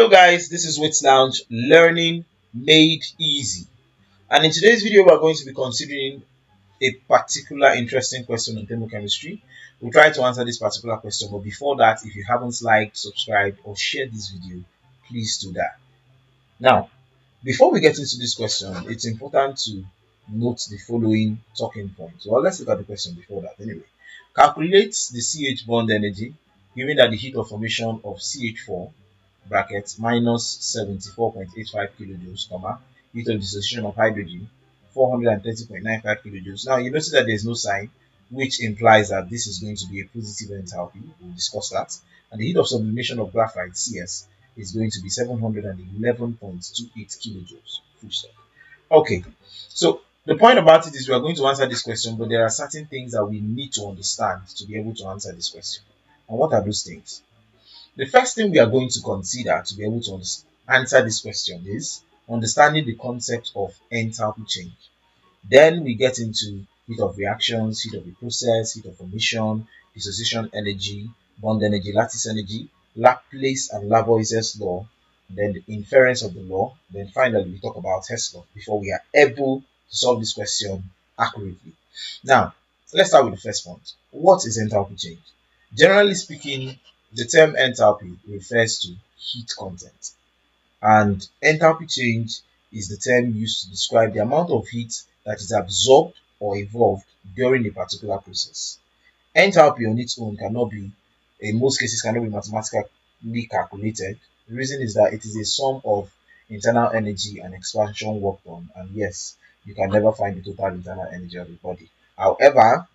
Hello guys, this is Wits Lounge, learning made easy. And in today's video, we're going to be considering a particular interesting question on thermochemistry. We'll try to answer this particular question, but before that, if you haven't liked, subscribed, or shared this video, please do that. Now, before we get into this question, it's important to note the following talking points. Well, let's look at the question before that anyway. Calculate the CH bond energy given that the heat of formation of CH4 brackets minus 74.85 kilojoules, comma, heat of dissociation of hydrogen 430.95 kilojoules. Now you notice that there's no sign, which implies that this is going to be a positive enthalpy. We'll discuss that. And the heat of sublimation of graphite CS is going to be 711.28 kilojoules. Full stop. Okay, so the point about it is we are going to answer this question, but there are certain things that we need to understand to be able to answer this question. And what are those things? The first thing we are going to consider to be able to answer this question is understanding the concept of enthalpy change. Then we get into heat of reactions, heat of a process, heat of formation, dissociation energy, bond energy, lattice energy, Laplace and Lavoisier's law, then the inference of the law. Then finally we talk about Hess law before we are able to solve this question accurately. Now, let's start with the first point. What is enthalpy change? Generally speaking, the term enthalpy refers to heat content, and enthalpy change is the term used to describe the amount of heat that is absorbed or evolved during a particular process. Enthalpy on its own cannot be, in most cases, cannot be mathematically calculated. The reason is that it is a sum of internal energy and expansion work done, and yes, you can never find the total internal energy of the body. However,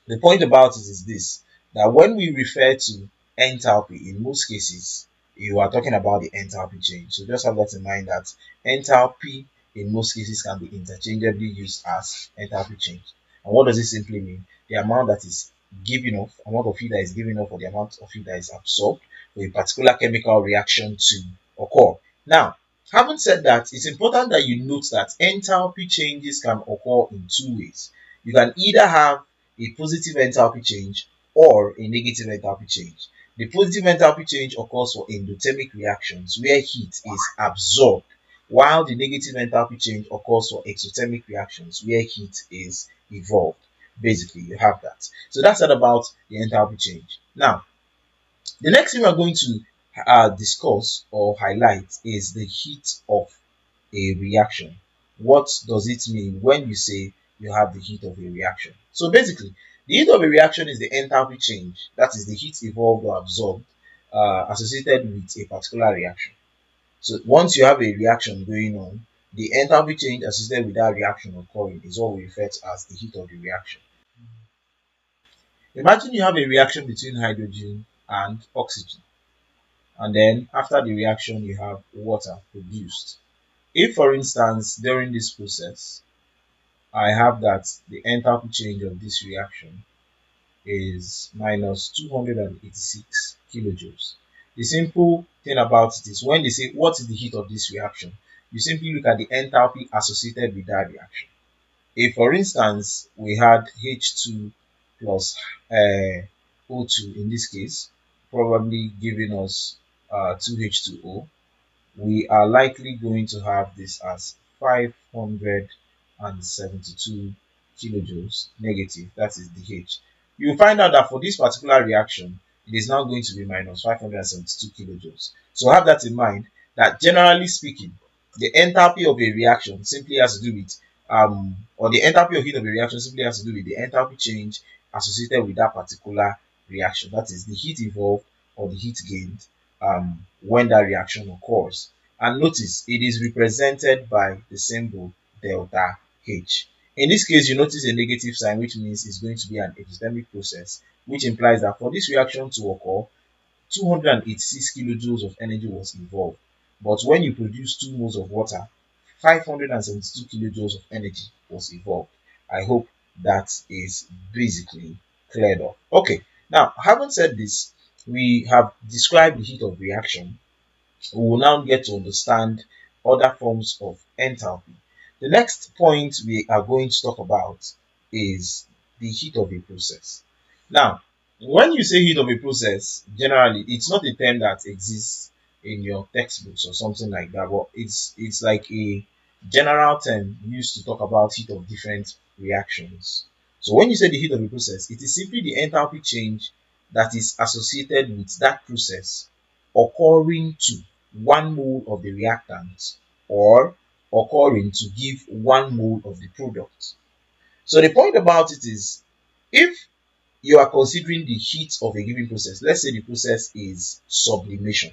the point about it is this, that when we refer to enthalpy, in most cases, you are talking about the enthalpy change. So just have that in mind, that enthalpy in most cases can be interchangeably used as enthalpy change. And what does it simply mean? The amount that is given off, amount of heat that is given off, or the amount of heat that is absorbed for a particular chemical reaction to occur. Now, having said that, it's important that you note that enthalpy changes can occur in two ways. You can either have a positive enthalpy change or a negative enthalpy change. The positive enthalpy change occurs for endothermic reactions where heat is absorbed, while the negative enthalpy change occurs for exothermic reactions where heat is evolved. Basically, you have that. So that's all about the enthalpy change. Now, the next thing we're going to discuss or highlight is the heat of a reaction. What does it mean when you say you have the heat of a reaction? So basically, the heat of a reaction is the enthalpy change, that is the heat evolved or absorbed associated with a particular reaction. So once you have a reaction going on, the enthalpy change associated with that reaction occurring is what we refer to as the heat of the reaction. Imagine you have a reaction between hydrogen and oxygen, and then after the reaction you have water produced. If, for instance, during this process, I have that the enthalpy change of this reaction is minus 286 kilojoules. The simple thing about it is when they say what is the heat of this reaction, you simply look at the enthalpy associated with that reaction. If, for instance, we had H2 plus O2 in this case, probably giving us 2H2O, we are likely going to have this as 572 kilojoules negative, that is the H. You'll find out that for this particular reaction, it is now going to be minus 572 kilojoules. So have that in mind, that generally speaking, the enthalpy of a reaction simply has to do with, or the enthalpy of heat of a reaction simply has to do with the enthalpy change associated with that particular reaction. That is the heat evolved or the heat gained when that reaction occurs. And notice it is represented by the symbol delta H. In this case, you notice a negative sign, which means it's going to be an exothermic process, which implies that for this reaction to occur, 286 kilojoules of energy was involved. But when you produce 2 moles of water, 572 kilojoules of energy was involved. I hope that is basically cleared up. Okay, now having said this, we have described the heat of reaction. We will now get to understand other forms of enthalpy. The next point we are going to talk about is the heat of a process. Now, when you say heat of a process, generally, it's not a term that exists in your textbooks or something like that, but it's like a general term used to talk about heat of different reactions. So when you say the heat of a process, it is simply the enthalpy change that is associated with that process occurring to 1 mole of the reactant or occurring to give 1 mole of the product. So the point about it is, if you are considering the heat of a given process, let's say the process is sublimation,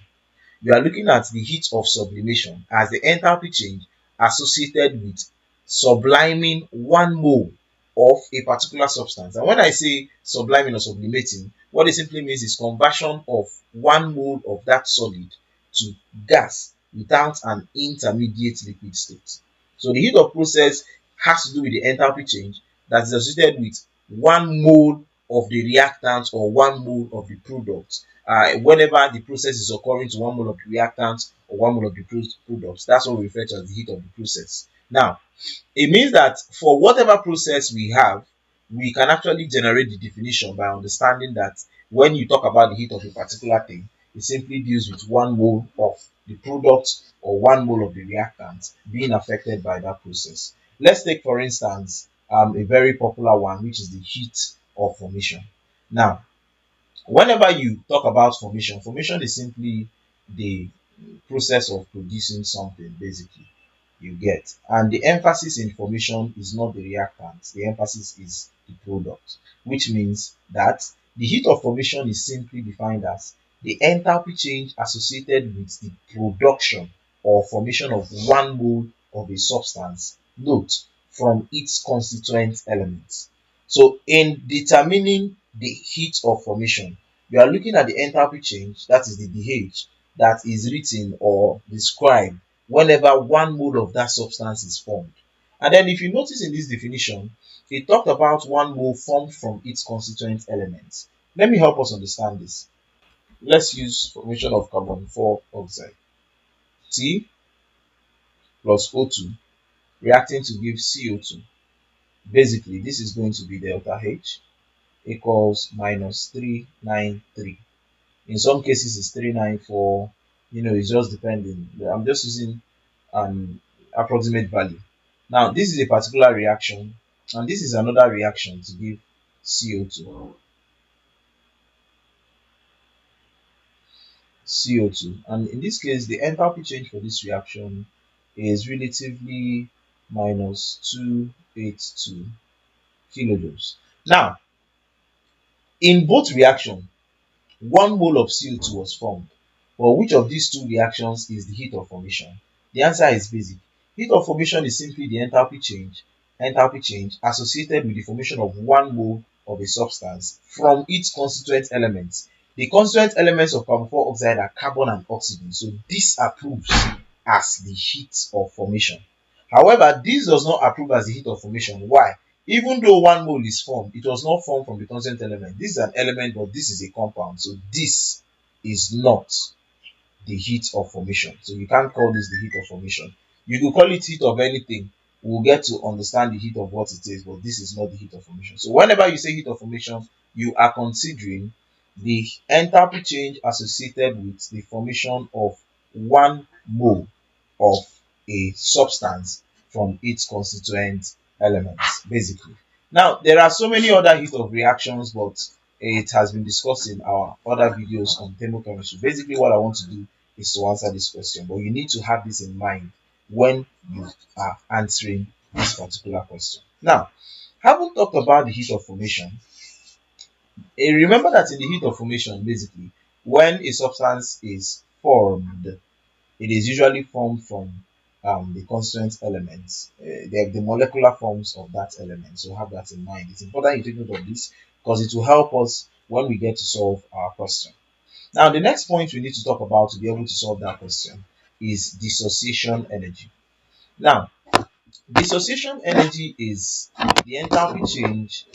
you are looking at the heat of sublimation as the enthalpy change associated with subliming 1 mole of a particular substance. And when I say subliming or sublimating, what it simply means is conversion of 1 mole of that solid to gas without an intermediate liquid state. So the heat of process has to do with the enthalpy change that is associated with 1 mole of the reactant or 1 mole of the product. Whenever the process is occurring to 1 mole of the reactant or 1 mole of the products, that's what we refer to as the heat of the process. Now, it means that for whatever process we have, we can actually generate the definition by understanding that when you talk about the heat of a particular thing, it simply deals with 1 mole of the product or 1 mole of the reactant being affected by that process. Let's take, for instance, a very popular one, which is the heat of formation. Now, whenever you talk about formation, formation is simply the process of producing something, basically, you get. And the emphasis in formation is not the reactant, the emphasis is the product, which means that the heat of formation is simply defined as the enthalpy change associated with the production or formation of 1 mole of a substance, note, from its constituent elements. So in determining the heat of formation, you are looking at the enthalpy change, that is the dH, that is written or described whenever 1 mole of that substance is formed. And then if you notice in this definition, it talked about 1 mole formed from its constituent elements. Let me help us understand this. Let's use formation of carbon 4 oxide. T plus O2 reacting to give CO2. Basically, this is going to be delta H equals minus 393. In some cases, it's 394. It's just depending. I'm just using an approximate value. Now, this is a particular reaction, and this is another reaction to give CO2. CO2. And in this case, the enthalpy change for this reaction is relatively minus 282 kilojoules. Now, in both reactions, 1 mole of CO2 was formed. But which of these two reactions is the heat of formation? The answer is basic. Heat of formation is simply the enthalpy change associated with the formation of 1 mole of a substance from its constituent elements. The constituent elements of carbon 4 oxide are carbon and oxygen, so this approves as the heat of formation. However, this does not approve as the heat of formation. Why? Even though 1 mole is formed, it was not formed from the constituent element. This is an element, but this is a compound. So this is not the heat of formation. So you can't call this the heat of formation. You could call it heat of anything. We'll get to understand the heat of what it is, but this is not the heat of formation. So whenever you say heat of formation, you are considering the enthalpy change associated with the formation of 1 mole of a substance from its constituent elements, basically. Now, there are so many other heat of reactions, but it has been discussed in our other videos on thermochemistry. Basically, what I want to do is to answer this question, but you need to have this in mind when you are answering this particular question. Now, having talked about the heat of formation, remember that in the heat of formation, basically, when a substance is formed, it is usually formed from the constituent elements, the molecular forms of that element. So have that in mind. It's important you take note of this because it will help us when we get to solve our question. Now, the next point we need to talk about to be able to solve that question is dissociation energy. Now, dissociation energy is the enthalpy change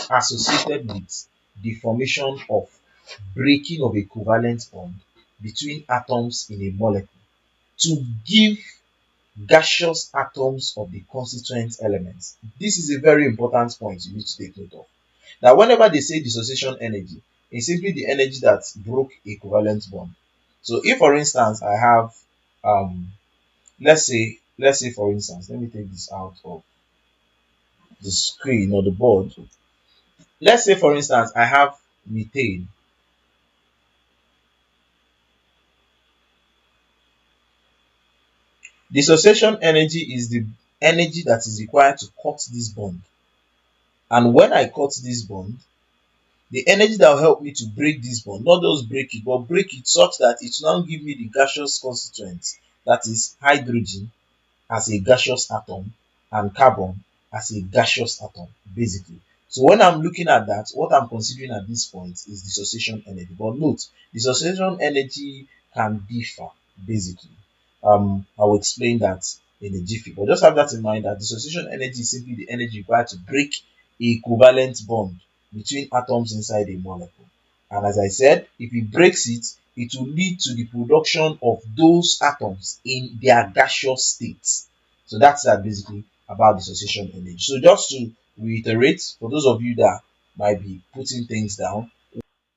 associated with the formation of breaking of a covalent bond between atoms in a molecule to give gaseous atoms of the constituent elements. This is a very important point you need to take note of. Now, whenever they say dissociation energy, it's simply the energy that broke a covalent bond. So if for instance I have let's say for instance, let me take this out of the screen or the board. Let's say for instance I have methane. Dissociation energy is the energy that is required to cut this bond. And when I cut this bond, the energy that will help me to break this bond, not just break it, but break it such that it will now give me the gaseous constituent, that is hydrogen as a gaseous atom and carbon as a gaseous atom, basically. So when I'm looking at that, what I'm considering at this point is dissociation energy. But note, dissociation energy can differ, basically. I will explain that in a jiffy. But just have that in mind that dissociation energy is simply the energy required to break a covalent bond between atoms inside a molecule. And as I said, if it breaks it, it will lead to the production of those atoms in their gaseous states. So that's that basically about dissociation energy. So just to reiterate, for those of you that might be putting things down,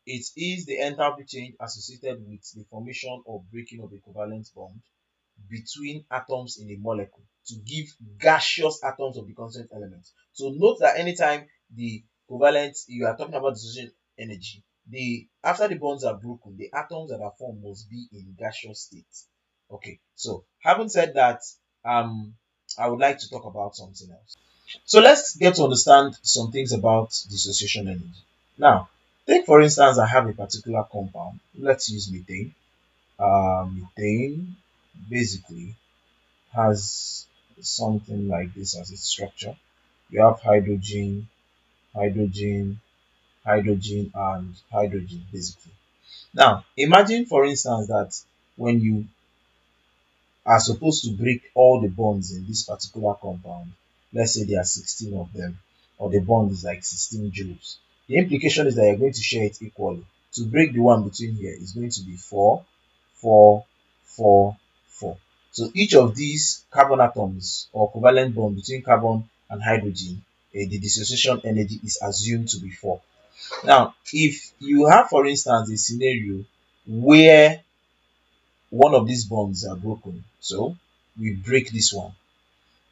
it is the enthalpy change associated with the formation or breaking of a covalent bond between atoms in a molecule to give gaseous atoms of the constant element. So note that anytime the covalent, you are talking about dissociation energy, the after the bonds are broken, the atoms that are formed must be in gaseous state. Okay, so having said that, I would like to talk about something else. So let's get to understand some things about dissociation energy. Now, take for instance, I have a particular compound. Let's use methane. Methane basically has something like this as its structure. You have hydrogen, hydrogen, hydrogen, and hydrogen basically. Now, imagine for instance that when you are supposed to break all the bonds in this particular compound, let's say there are 16 of them, or the bond is like 16 joules. The implication is that you're going to share it equally. To break the one between here is going to be 4, 4, 4, 4. So each of these carbon atoms or covalent bond between carbon and hydrogen, the dissociation energy is assumed to be 4. Now, if you have, for instance, a scenario where one of these bonds are broken, so we break this one.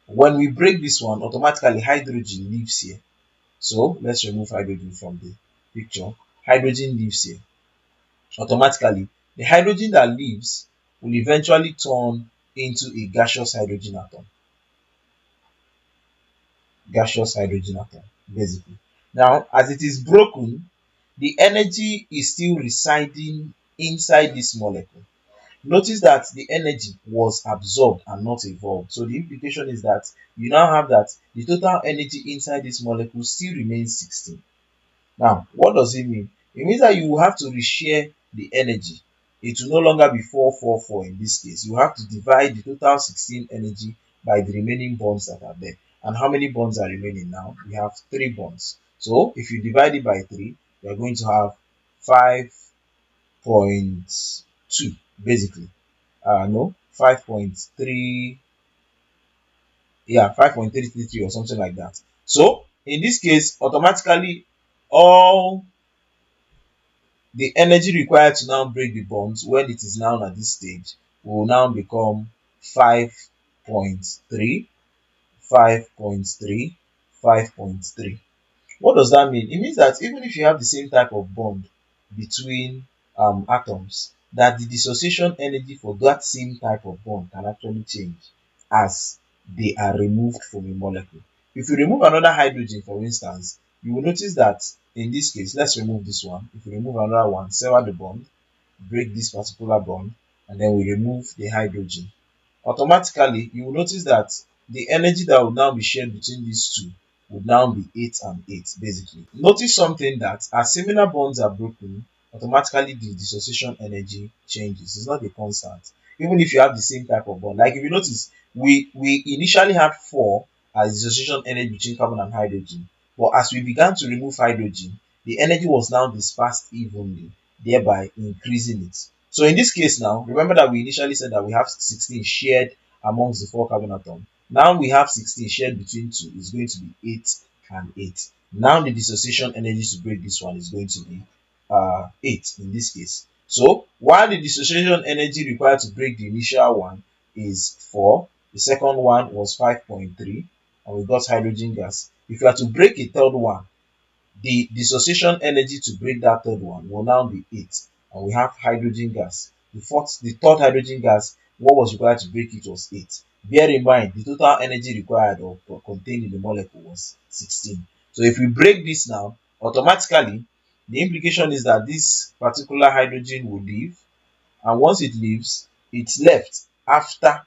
When we break this one, automatically hydrogen leaves here. So let's remove hydrogen from the picture. Hydrogen leaves here. Automatically, the hydrogen that leaves will eventually turn into a gaseous hydrogen atom. Gaseous hydrogen atom, basically. Now, as it is broken, the energy is still residing inside this molecule. Notice that the energy was absorbed and not evolved. So the implication is that you now have that the total energy inside this molecule still remains 16. Now, what does it mean? It means that you will have to reshare the energy. It will no longer be 444 in this case. You have to divide the total 16 energy by the remaining bonds that are there. And how many bonds are remaining now? We have 3 bonds. So if you divide it by 3, you are going to have 5.2 basically. No, 5.3, yeah, 5.333 or something like that. So in this case, automatically all the energy required to now break the bonds when it is now at this stage will now become 5.3, 5.3, 5.3. What does that mean? It means that even if you have the same type of bond between atoms, that the dissociation energy for that same type of bond can actually change as they are removed from a molecule. If you remove another hydrogen, for instance, you will notice that in this case, let's remove this one. If we remove another one, sever the bond, break this particular bond, and then we remove the hydrogen, automatically you will notice that the energy that will now be shared between these two would now be 8 and 8 basically. Notice something, that as similar bonds are broken, automatically the dissociation energy changes. It's not a constant. Even if you have the same type of bond. Like if you notice, we initially had 4 as dissociation energy between carbon and hydrogen. But as we began to remove hydrogen, the energy was now dispersed evenly, thereby increasing it. So in this case now, remember that we initially said that we have 16 shared amongst the 4 carbon atoms. Now we have 16 shared between 2. It's going to be 8 and 8. Now the dissociation energy to break this one is going to be 8 in this case. So while the dissociation energy required to break the initial one is 4, the second one was 5.3, and we got hydrogen gas. If you are to break a third one, the dissociation energy to break that third one will now be 8, and we have hydrogen gas. The third hydrogen gas, what was required to break it was 8. Bear in mind, the total energy required or contained in the molecule was 16. So if we break this now, automatically, the implication is that this particular hydrogen will leave, and once it leaves, it's left after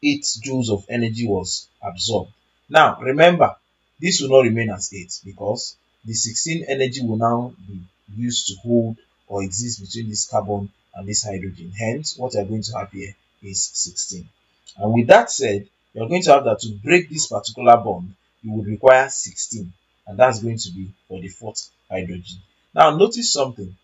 8 joules of energy was absorbed. Now remember, this will not remain as 8 because the 16 energy will now be used to hold or exist between this carbon and this hydrogen. Hence, what you are going to have here is 16. And with that said, you are going to have that to break this particular bond, you would require 16, and that's going to be for the fourth hydrogen. Now notice something,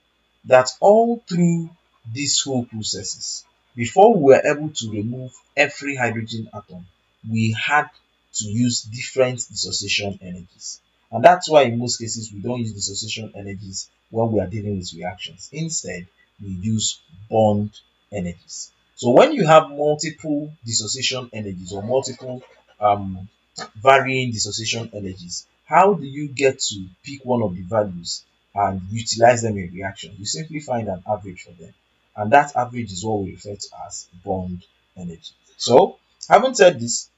that all through these whole processes, before we were able to remove every hydrogen atom, we had to use different dissociation energies. And that's why in most cases we don't use dissociation energies when we are dealing with reactions. Instead, we use bond energies. So when you have multiple dissociation energies or multiple um, varying dissociation energies, how do you get to pick one of the values and utilize them in reaction? You simply find an average for them, and that average is what we refer to as bond energy. So having said this,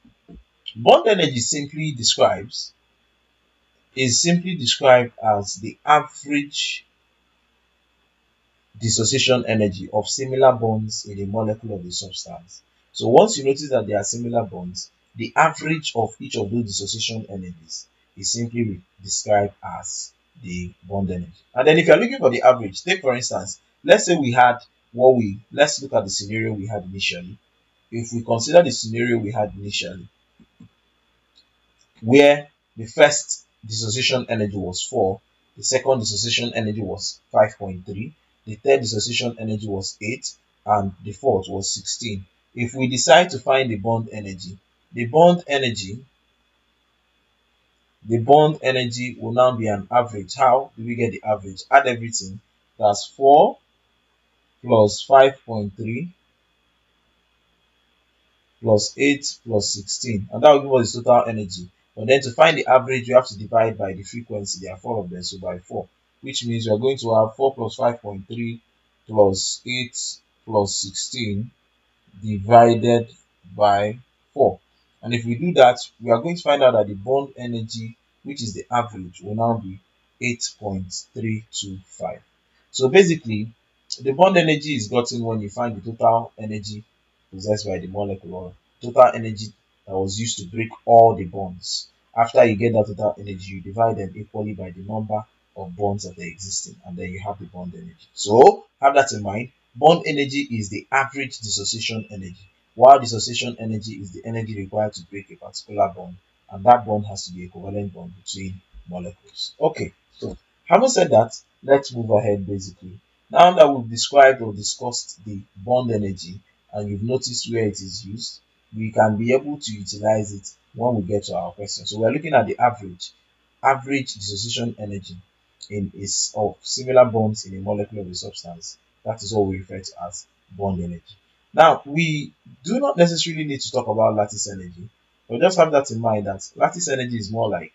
bond energy is simply described as the average dissociation energy of similar bonds in a molecule of a substance. So once you notice that there are similar bonds, the average of each of those dissociation energies is simply described as the bond energy. And then if you're looking for the average, take for instance, let's say we had let's look at the scenario we had initially. If we consider the scenario we had initially, where the first dissociation energy was 4, the second dissociation energy was 5.3, the third dissociation energy was 8, and the fourth was 16. If we decide to find the bond energy, the bond energy the bond energy will now be an average. How do we get the average? Add everything. That's 4 plus 5.3 plus 8 plus 16, and that will give us the total energy. But then to find the average, you have to divide by the frequency. There are 4 of them, so by 4, which means you are going to have 4 plus 5.3 plus 8 plus 16 divided by 4. And if we do that, we are going to find out that the bond energy, which is the average, will now be 8.325. So basically, the bond energy is gotten when you find the total energy possessed by the molecule, or total energy that was used to break all the bonds. After you get that total energy, you divide them equally by the number of bonds that are existing, and then you have the bond energy. So have that in mind. Bond energy is the average dissociation energy, while dissociation energy is the energy required to break a particular bond, and that bond has to be a covalent bond between molecules. Okay, so having said that, let's move ahead basically. Now that we've described or discussed the bond energy, and you've noticed where it is used, we can be able to utilize it when we get to our question. So we're looking at the average dissociation energy of similar bonds in a molecule of a substance. That is what we refer to as bond energy. Now, we do not necessarily need to talk about lattice energy, but just have that in mind that lattice energy is more like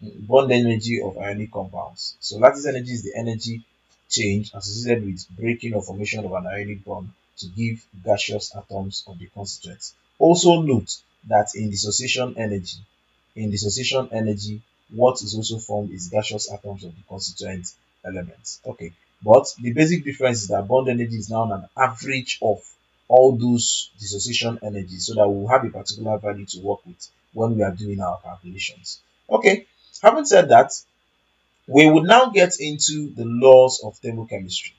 bond energy of ionic compounds. So lattice energy is the energy change associated with breaking or formation of an ionic bond to give gaseous atoms of the constituents. Also note that in dissociation energy, what is also formed is gaseous atoms of the constituent elements. Okay, but the basic difference is that bond energy is now an average of all those dissociation energies, so that we'll have a particular value to work with when we are doing our calculations. Okay, having said that, we would now get into the laws of thermochemistry.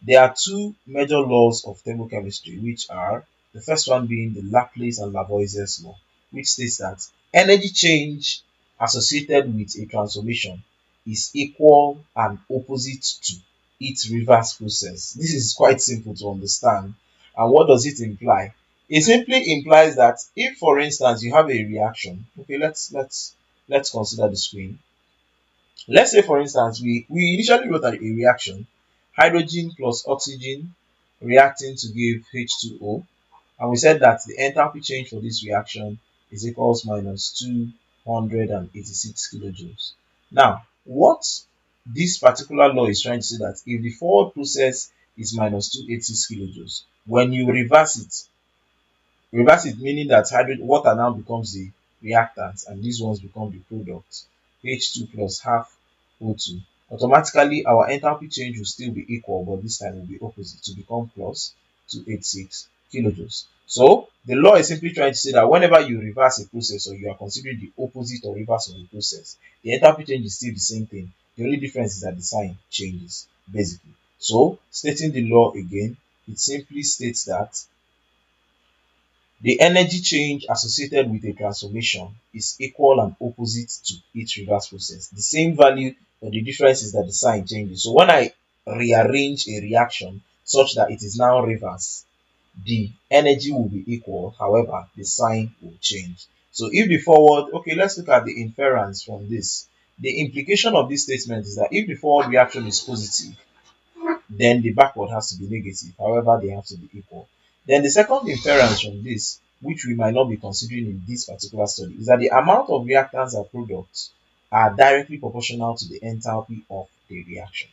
There are two major laws of thermochemistry, which are the first one being the Laplace and Lavoisier's law, which states that energy change associated with a transformation is equal and opposite to its reverse process. This is quite simple to understand. And what does it imply? It simply implies that if, for instance, you have a reaction, okay, let's consider the screen. Let's say, for instance, we initially wrote a reaction, hydrogen plus oxygen reacting to give H2O. And we said that the enthalpy change for this reaction is equals minus 286 kilojoules. Now, what this particular law is trying to say that if the forward process is minus 286 kilojoules, when you reverse it meaning that water now becomes the reactant and these ones become the product, H2 plus half O2. Automatically, our enthalpy change will still be equal, but this time will be opposite to become plus 286 kilojoules. So the law is simply trying to say that whenever you reverse a process or you are considering the opposite or reverse of the process, the enthalpy change is still the same thing. The only difference is that the sign changes, basically. So stating the law again, it simply states that the energy change associated with a transformation is equal and opposite to its reverse process. The same value, but the difference is that the sign changes. So when I rearrange a reaction such that it is now reverse, the energy will be equal, however, the sign will change. So if the forward, okay, let's look at the inference from this. The implication of this statement is that if the forward reaction is positive, then the backward has to be negative. However, they have to be equal. Then the second inference from this, which we might not be considering in this particular study, is that the amount of reactants and products are directly proportional to the enthalpy of the reaction.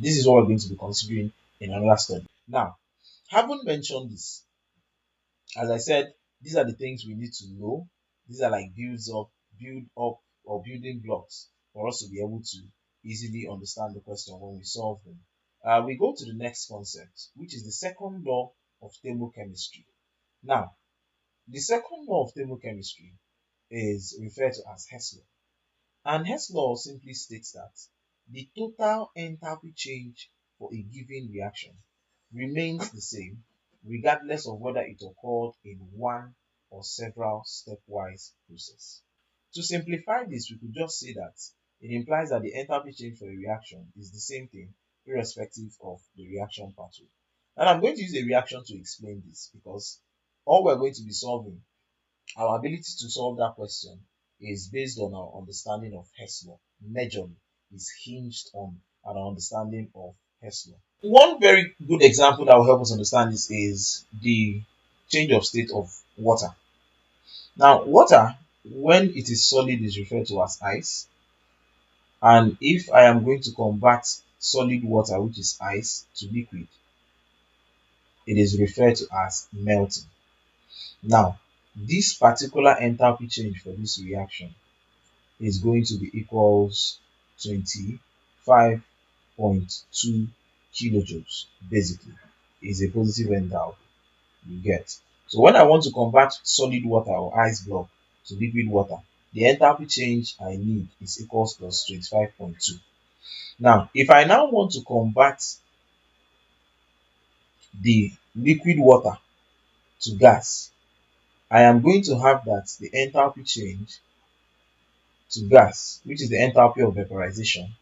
This is what we're going to be considering in another study. Now, having mentioned this, as I said, these are the things we need to know. These are like build up or building blocks for us to be able to easily understand the question when we solve them. We go to the next concept, which is the second law of thermochemistry. Now, the second law of thermochemistry is referred to as Hess law. And Hess law simply states that the total enthalpy change for a given reaction remains the same regardless of whether it occurred in one or several stepwise process. To simplify this, we could just say that it implies that the enthalpy change for a reaction is the same thing irrespective of the reaction pathway. And I'm going to use a reaction to explain this because all we're going to be solving, our ability to solve that question, is based on our understanding of Hess law. Majorly is hinged on our understanding of Hess law. One very good example that will help us understand this is the change of state of water. Now, water, when it is solid, is referred to as ice. And if I am going to convert solid water, which is ice, to liquid, it is referred to as melting. Now, this particular enthalpy change for this reaction is going to be equals 25.2 kilojoules. Basically, is a positive enthalpy. You get. So when I want to convert solid water or ice block to liquid water, the enthalpy change I need is equals plus 25.2. Now, if I now want to convert the liquid water to gas, I am going to have that the enthalpy change to gas, which is the enthalpy of vaporization.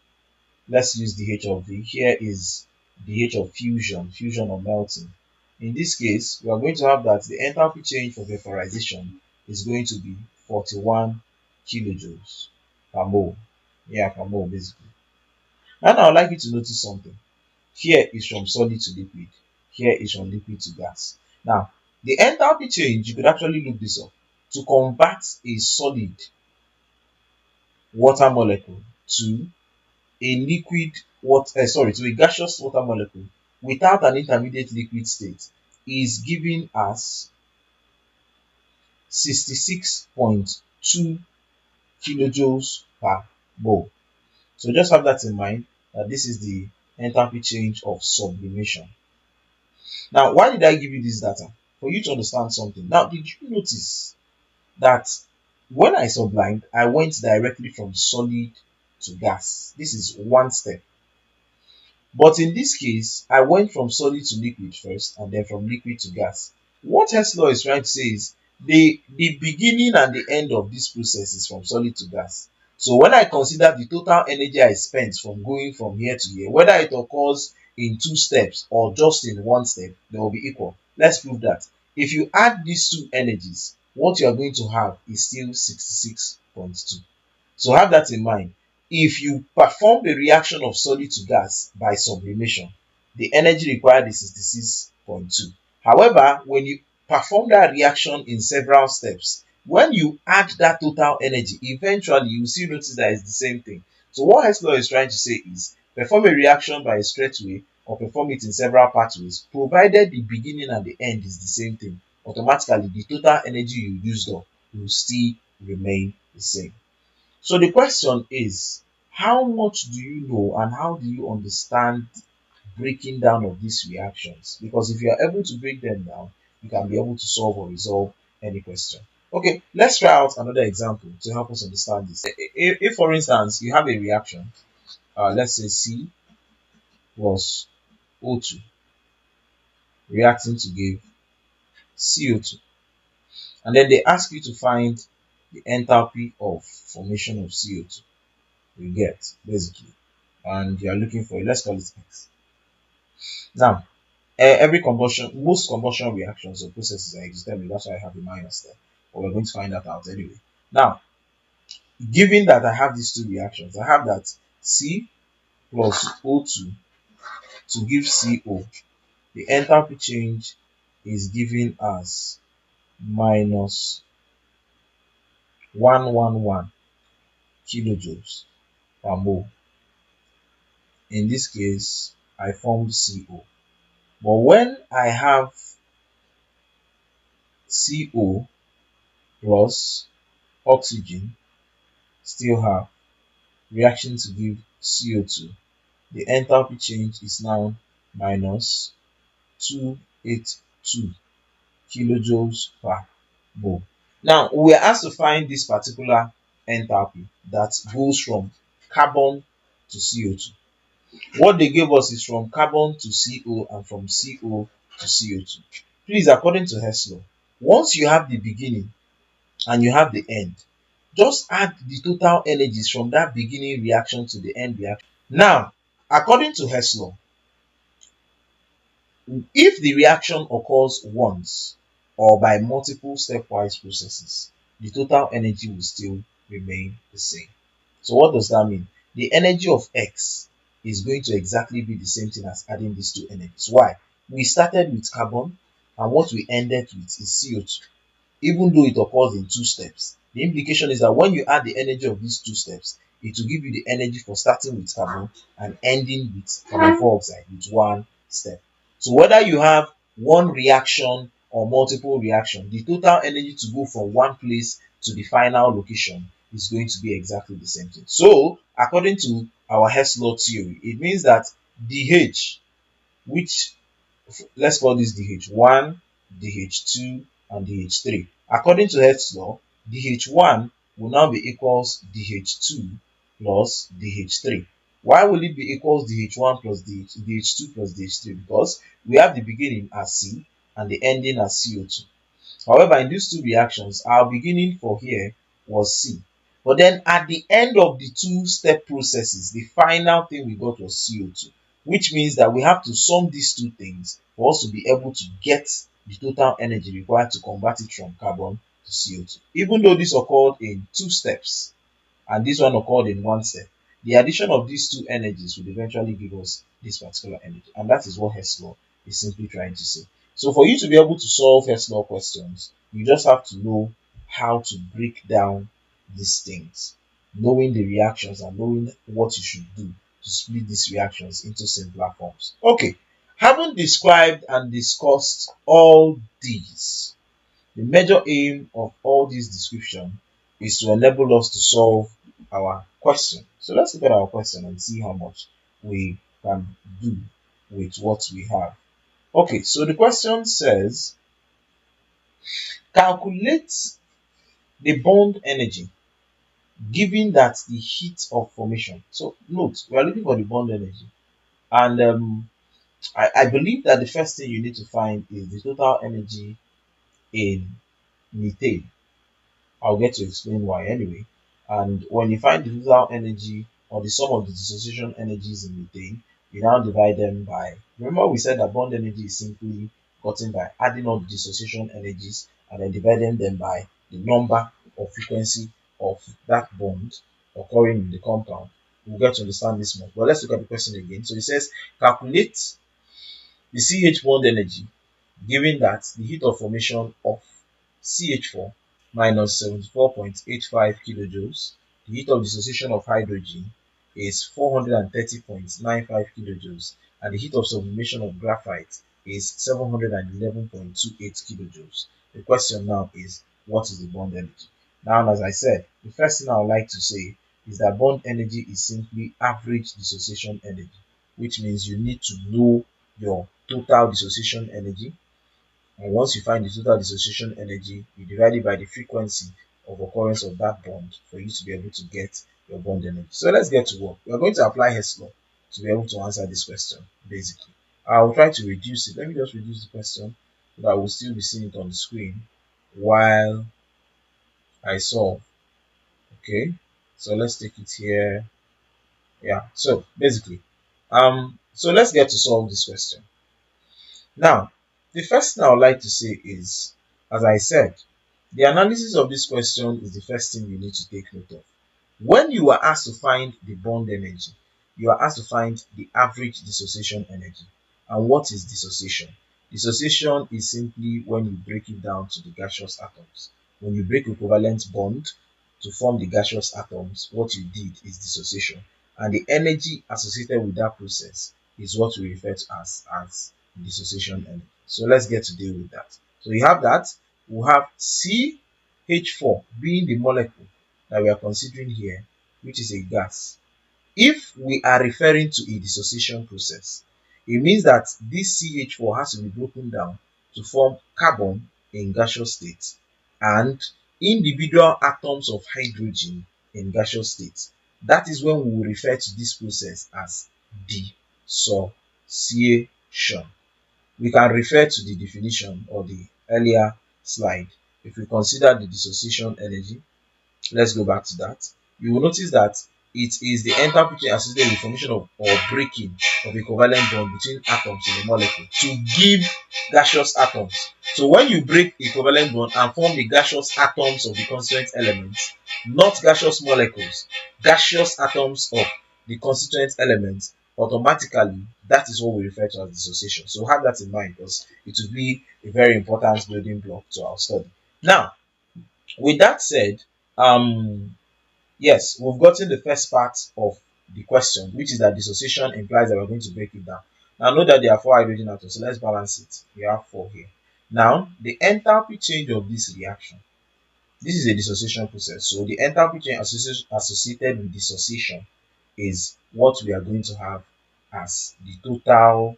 Let's use the H of V. Here is the H of fusion or melting. In this case, we are going to have that the enthalpy change for vaporization is going to be 41 kilojoules per mole. Yeah, per mole basically. And I would like you to notice something. Here is from solid to liquid. Here is from liquid to gas. Now, the enthalpy change, you could actually look this up. To convert a solid water molecule to a liquid to a gaseous water molecule without an intermediate liquid state is given as 66.2 kilojoules per mole. So just have that in mind that this is the enthalpy change of sublimation. Now, why did I give you this data? For you to understand something. Now, did you notice that when I sublimed, I went directly from solid to gas? This is one step. But in this case, I went from solid to liquid first and then from liquid to gas. What Hess law is trying to say is the beginning and the end of this process is from solid to gas. So when I consider the total energy I spent from going from here to here, whether it occurs in two steps or just in one step, they will be equal. Let's prove that. If you add these two energies, what you are going to have is still 66.2. So have that in mind. If you perform the reaction of solid to gas by sublimation, the energy required is 66.2. However, when you perform that reaction in several steps, when you add that total energy, eventually you will still notice that it's the same thing. So what Hess law is trying to say is perform a reaction by a straight way or perform it in several pathways, provided the beginning and the end is the same thing. Automatically, the total energy you used up will still remain the same. So the question is, how much do you know and how do you understand breaking down of these reactions? Because if you are able to break them down, you can be able to solve or resolve any question. Okay, let's try out another example to help us understand this. If for instance, you have a reaction, let's say C plus O2 reacting to give CO2, and then they ask you to find the enthalpy of formation of CO2. You get basically, and you are looking for it. Let's call it X. Now, most combustion reactions or processes are exothermic. That's why I have a minus there. But we're going to find that out anyway. Now, given that I have these two reactions, I have that C plus O2 to give CO. The enthalpy change is given as minus 111 kilojoules per mole. In this case, I formed CO. But when I have CO plus oxygen still have reaction to give CO2, the enthalpy change is now minus 282 kilojoules per mole. Now, we are asked to find this particular enthalpy that goes from carbon to CO2. What they gave us is from carbon to CO and from CO to CO2. Please, according to Hess law, once you have the beginning and you have the end, just add the total energies from that beginning reaction to the end reaction. Now, according to Hess law, if the reaction occurs once or by multiple stepwise processes, the total energy will still remain the same. So what does that mean? The energy of X is going to exactly be the same thing as adding these two energies. Why? We started with carbon and what we ended with is CO2. Even though it occurs in two steps, the implication is that when you add the energy of these two steps, it will give you the energy for starting with carbon and ending with carbon dioxide with one step. So whether you have one reaction or multiple reactions, the total energy to go from one place to the final location is going to be exactly the same thing. So according to our Hess law theory, it means that dH, which let's call this dH1, dH2, and dH3. According to Hess law, dH1 will now be equals dH2 plus dH3. Why will it be equals dH1 plus dH2 plus dH3? Because we have the beginning as C and the ending as CO2. However, in these two reactions, our beginning for here was C. But then at the end of the two-step processes, the final thing we got was CO2, which means that we have to sum these two things for us to be able to get the total energy required to convert it from carbon to CO2. Even though this occurred in two steps, and this one occurred in one step, the addition of these two energies would eventually give us this particular energy. And that is what Hess law is simply trying to say. So for you to be able to solve Hess law questions, you just have to know how to break down these things, knowing the reactions and knowing what you should do to split these reactions into simpler forms. Okay, having described and discussed all these, the major aim of all this description is to enable us to solve our question. So let's look at our question and see how much we can do with what we have. Okay, so the question says, calculate the bond energy given that the heat of formation. So note, we are looking for the bond energy. And I believe that the first thing you need to find is the total energy in methane. I'll get to explain why anyway. And when you find the total energy or the sum of the dissociation energies in methane, you now divide them by, remember we said that bond energy is simply gotten by adding all the dissociation energies and then dividing them by the number or frequency of that bond occurring in the compound. We'll get to understand this more. But let's look at the question again. So it says, calculate the CH bond energy, given that the heat of formation of CH4 minus 74.85 kilojoules, the heat of dissociation of hydrogen is 430.95 kilojoules, and the heat of sublimation of graphite is 711.28 kilojoules. The question now is, what is the bond energy? Now, as I said, the first thing I would like to say is that bond energy is simply average dissociation energy, which means you need to know your total dissociation energy, and once you find the total dissociation energy, you divide it by the frequency of occurrence of that bond for you to be able to get your bond energy. So let's get to work. We are going to apply Hess law to be able to answer this question, basically. I will try to reduce it. Let me just reduce the question so that we'll still be seeing it on the screen while I solve. Okay, so let's take it here. Yeah, so basically, so let's get to solve this question. Now, the first thing I would like to say is, as I said, the analysis of this question is the first thing you need to take note of. When you are asked to find the bond energy, you are asked to find the average dissociation energy. And what is dissociation? Dissociation is simply when you break it down to the gaseous atoms. When you break a covalent bond to form the gaseous atoms, what you did is dissociation. And the energy associated with that process is what we refer to as dissociation energy. So let's get to deal with that. So you have that. We'll have CH4 being the molecule that we are considering here, which is a gas. If we are referring to a dissociation process, it means that this CH4 has to be broken down to form carbon in gaseous state and individual atoms of hydrogen in gaseous state. That is when we will refer to this process as dissociation. We can refer to the definition or the earlier slide. If we consider the dissociation energy, let's go back to that. You will notice that it is the enthalpy change associated with formation of or breaking of a covalent bond between atoms in a molecule to give gaseous atoms. So when you break a covalent bond and form the gaseous atoms of the constituent elements, not gaseous molecules, gaseous atoms of the constituent elements, automatically that is what we refer to as dissociation. So have that in mind, because it will be a very important building block to our study. Now, with that said, yes, we've gotten the first part of the question, which is that dissociation implies that we're going to break it down. Now, note that there are 4 hydrogen atoms, so let's balance it. We have 4 here. Now, the enthalpy change of this reaction, this is a dissociation process. So the enthalpy change associated with dissociation is what we are going to have as the total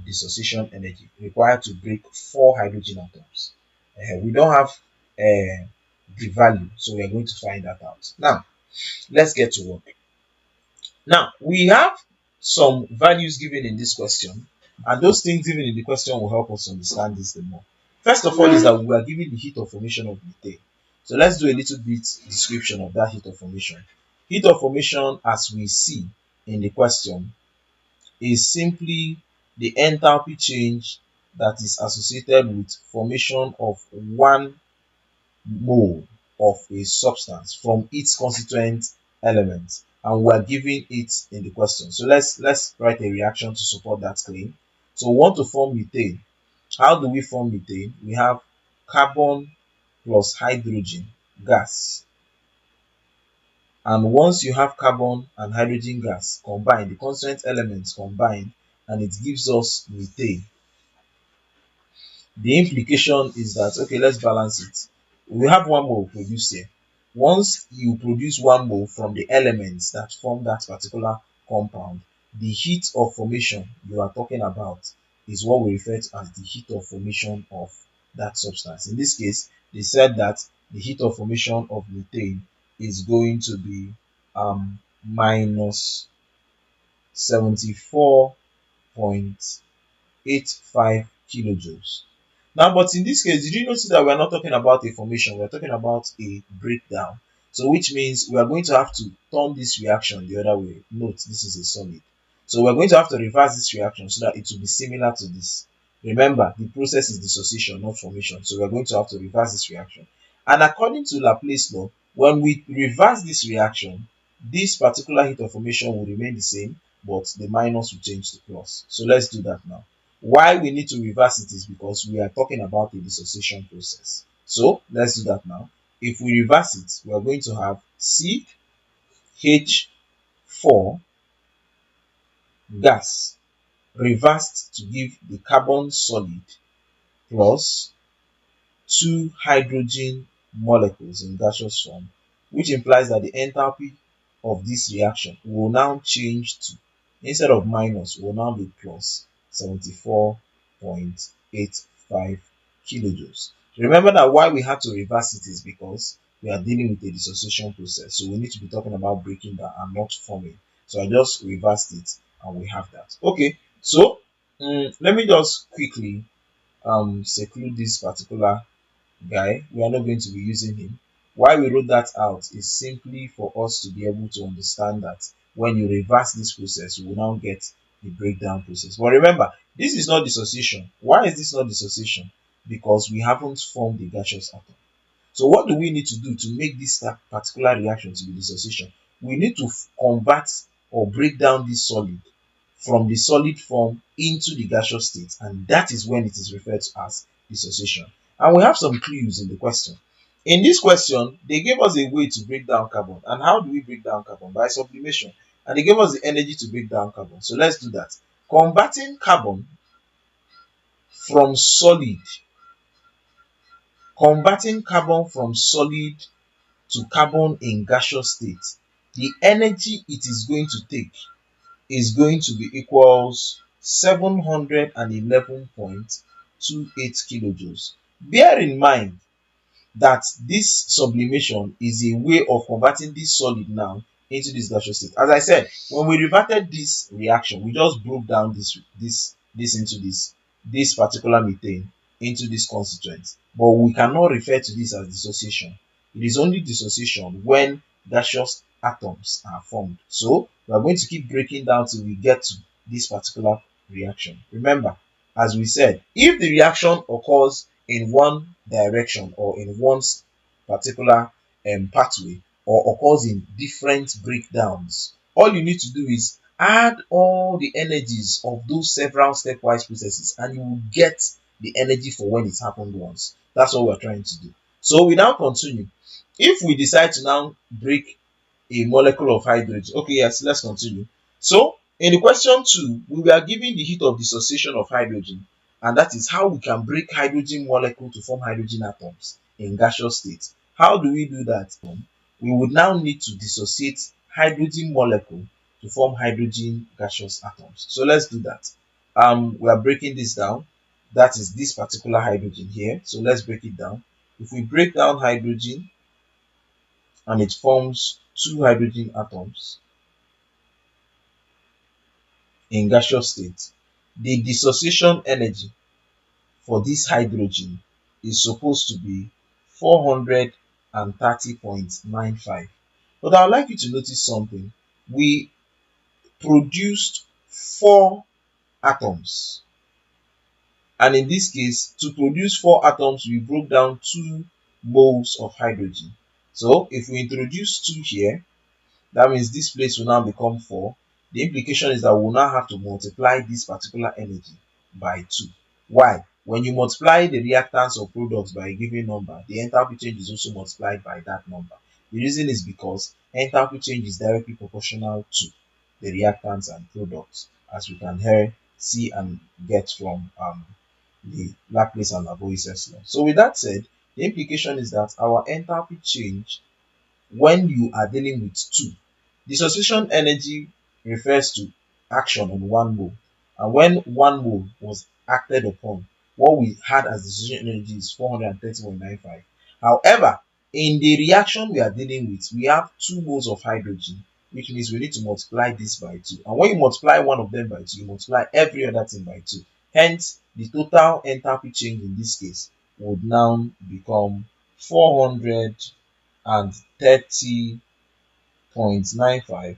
dissociation energy required to break 4 hydrogen atoms. We don't have the value, so we are going to find that out. Now, let's get to work. Now, we have some values given in this question, and those things given in the question will help us understand this the more. First of all is that we are given the heat of formation of methane. So let's do a little bit description of that heat of formation. Heat of formation, as we see in the question, is simply the enthalpy change that is associated with formation of 1 mole of a substance from its constituent element, and we are giving it in the question. So let's write a reaction to support that claim. So we want to form methane. How do we form methane? We have carbon plus hydrogen gas, and once you have carbon and hydrogen gas combined, the constituent elements combine, and it gives us methane. The implication is that, okay, let's balance it. We have 1 mole produced here. Once you produce 1 mole from the elements that form that particular compound, the heat of formation you are talking about is what we refer to as the heat of formation of that substance. In this case, they said that the heat of formation of methane is going to be minus 74.85 kilojoules. Now, but in this case, did you notice that we're not talking about a formation, we're talking about a breakdown. So which means we are going to have to turn this reaction the other way. Note, this is a solid. So we're going to have to reverse this reaction so that it will be similar to this. Remember, the process is dissociation, not formation. So we're going to have to reverse this reaction. And according to Laplace law, when we reverse this reaction, this particular heat of formation will remain the same, but the minus will change to plus. So let's do that now. Why we need to reverse it is because we are talking about a dissociation process. So let's do that now. If we reverse it, we are going to have CH4 gas reversed to give the carbon solid plus two hydrogen molecules in gaseous form, which implies that the enthalpy of this reaction will now change to, instead of minus, will now be plus 74.85 kilojoules. Remember that why we had to reverse it is because we are dealing with a dissociation process. So we need to be talking about breaking down and not forming. So I just reversed it and we have that. Okay, so let me just quickly seclude this particular guy. We are not going to be using him. Why we wrote that out is simply for us to be able to understand that when you reverse this process, you will now get the breakdown process. But remember, this is not dissociation. Why is this not dissociation? Because we haven't formed the gaseous atom. So what do we need to do to make this particular reaction to be dissociation? We need to convert or break down this solid from the solid form into the gaseous state, and that is when it is referred to as dissociation. And we have some clues in the question. In this question, they gave us a way to break down carbon. And how do we break down carbon? By sublimation. And they gave us the energy to break down carbon. So let's do that. Converting carbon from solid, converting carbon from solid to carbon in gaseous state, the energy it is going to take is going to be equals 711.28 kilojoules. Bear in mind that this sublimation is a way of converting this solid now into this gaseous state. As I said, when we reverted this reaction, we just broke down this into this particular methane into this constituent. But we cannot refer to this as dissociation. It is only dissociation when gaseous atoms are formed. So we are going to keep breaking down till we get to this particular reaction. Remember, as we said, if the reaction occurs in one direction or in one particular pathway or occurs in different breakdowns, all you need to do is add all the energies of those several stepwise processes and you will get the energy for when it happened once. That's what we're trying to do. So we now continue. If we decide to now break a molecule of hydrogen, okay, yes, let's continue. So in the question 2, we were given the heat of dissociation of hydrogen, and that is how we can break hydrogen molecule to form hydrogen atoms in gaseous state. How do we do that? We would now need to dissociate hydrogen molecule to form hydrogen gaseous atoms. So let's do that. We are breaking this down. That is this particular hydrogen here. So let's break it down. If we break down hydrogen and it forms two hydrogen atoms in gaseous state, the dissociation energy for this hydrogen is supposed to be 430.95. But I would like you to notice something. We produced 4 atoms. And in this case, to produce 4 atoms, we broke down 2 moles of hydrogen. So if we introduce 2 here, that means this place will now become 4. The implication is that we will now have to multiply this particular energy by 2. Why? When you multiply the reactants or products by a given number, the enthalpy change is also multiplied by that number. The reason is because enthalpy change is directly proportional to the reactants and products, as we can here see and get from the Laplace and Lavoisier law. So with that said, the implication is that our enthalpy change when you are dealing with 2. Dissociation energy refers to action on 1 mole, and when 1 mole was acted upon, what we had as dissociation energy is 430.95. However, in the reaction we are dealing with, we have 2 moles of hydrogen, which means we need to multiply this by 2. And when you multiply one of them by 2, you multiply every other thing by 2. Hence, the total enthalpy change in this case would now become 430.95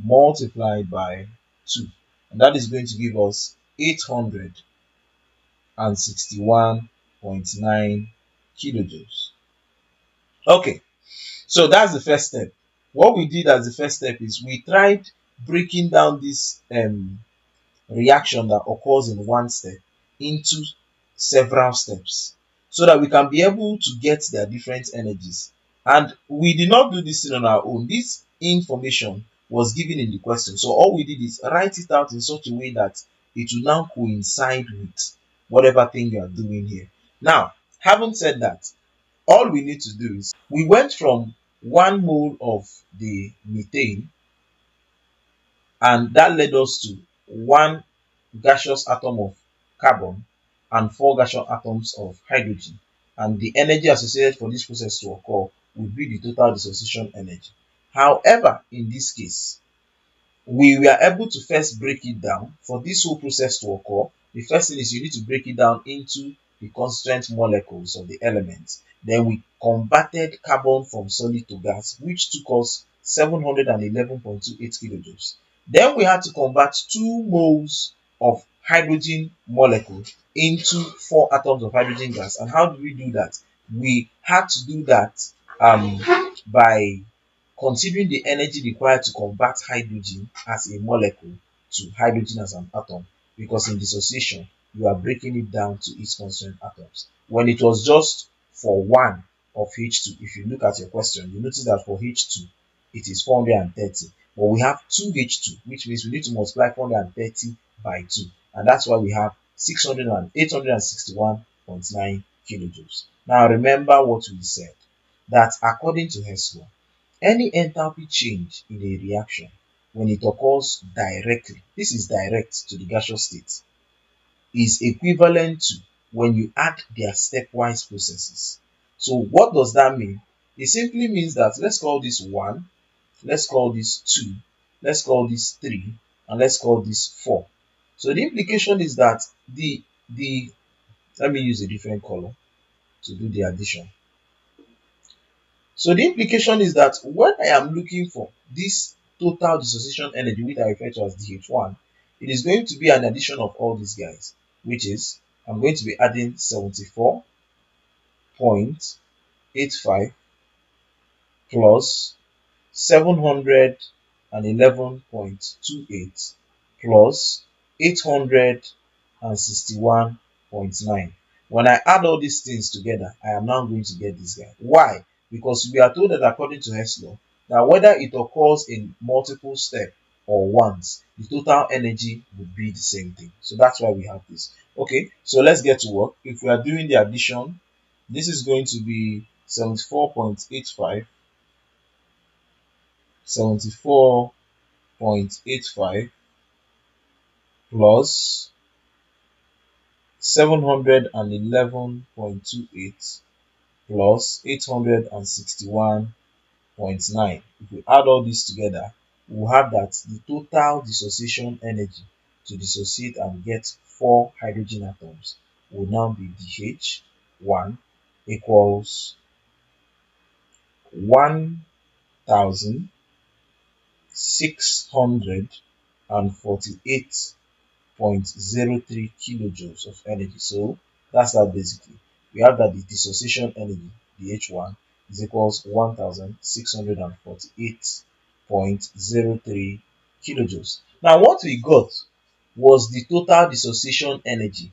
multiplied by 2, and that is going to give us 861.9 kilojoules. Okay, so that's the first step. What we did as the first step is we tried breaking down this reaction that occurs in one step into several steps so that we can be able to get their different energies. And we did not do this thing on our own. This information was given in the question. So all we did is write it out in such a way that it will now coincide with whatever thing you are doing here. Now, having said that, all we need to do is we went from 1 mole of the methane, and that led us to one gaseous atom of carbon and 4 gaseous atoms of hydrogen. And the energy associated for this process to occur would be the total dissociation energy. However, in this case, we were able to first break it down. For this whole process to occur, the first thing is you need to break it down into the constituent molecules of the elements. Then we converted carbon from solid to gas, which took us 711.28 kilojoules. Then we had to convert 2 moles of hydrogen molecule into 4 atoms of hydrogen gas. And how do we do that? We had to do that by considering the energy required to convert hydrogen as a molecule to hydrogen as an atom, because in dissociation you are breaking it down to its constituent atoms. When it was just for 1 of H2, if you look at your question, you notice that for H2 it is 430, but we have 2 H2, which means we need to multiply 430 by 2, and that's why we have 861.9 kilojoules. Now remember what we said, that according to Hess law, any enthalpy change in a reaction, when it occurs directly, this is direct to the gaseous state, is equivalent to when you add their stepwise processes. So what does that mean? It simply means that let's call this 1, let's call this 2, let's call this 3, and let's call this 4. So the implication is that the let me use a different color to do the addition. So the implication is that when I am looking for this total dissociation energy, which I refer to as DH1, it is going to be an addition of all these guys, which is I'm going to be adding 74.85 plus 711.28 plus 861.9. When I add all these things together, I am now going to get this guy. Why? Because we are told that according to Hess law, that whether it occurs in multiple steps or once, the total energy would be the same thing. So that's why we have this. Okay, so let's get to work. If we are doing the addition, this is going to be 74.85 plus 711.28 plus 861.9. If we add all this together, we'll have that the total dissociation energy to dissociate and get 4 hydrogen atoms will now be DH1 equals 1648.03 kilojoules of energy. So that's that basically. We have that the dissociation energy, the H1, is equals 1648.03 kilojoules. Now what we got was the total dissociation energy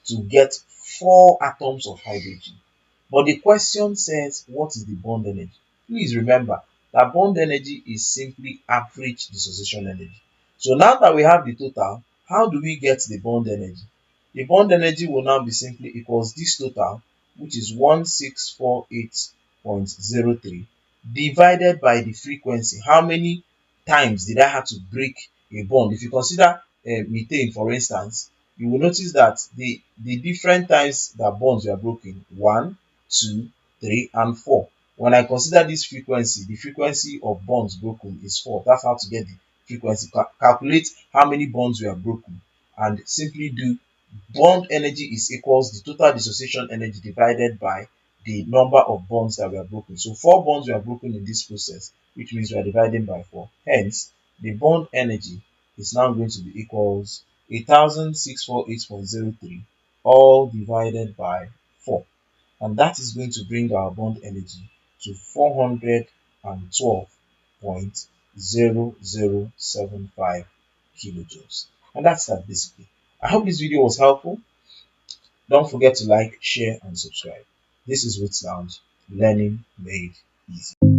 to get 4 atoms of hydrogen. But the question says, what is the bond energy? Please remember that bond energy is simply average dissociation energy. So now that we have the total, how do we get the bond energy? The bond energy will now be simply equals this total, which is 1648.03, divided by the frequency. How many times did I have to break a bond? If you consider methane, for instance, you will notice that the different times that bonds were broken, 1, 2, 3, and 4. When I consider this frequency, the frequency of bonds broken is 4. That's how to get the frequency. Calculate how many bonds were broken and simply do bond energy is equals the total dissociation energy divided by the number of bonds that were broken. So 4 bonds were broken in this process, which means we are dividing by 4. Hence, the bond energy is now going to be equals 8648.03 all divided by 4. And that is going to bring our bond energy to 412.0075 kilojoules. And that's that basically. I hope this video was helpful. Don't forget to like, share, and subscribe. This is Wit Sounds, learning made easy.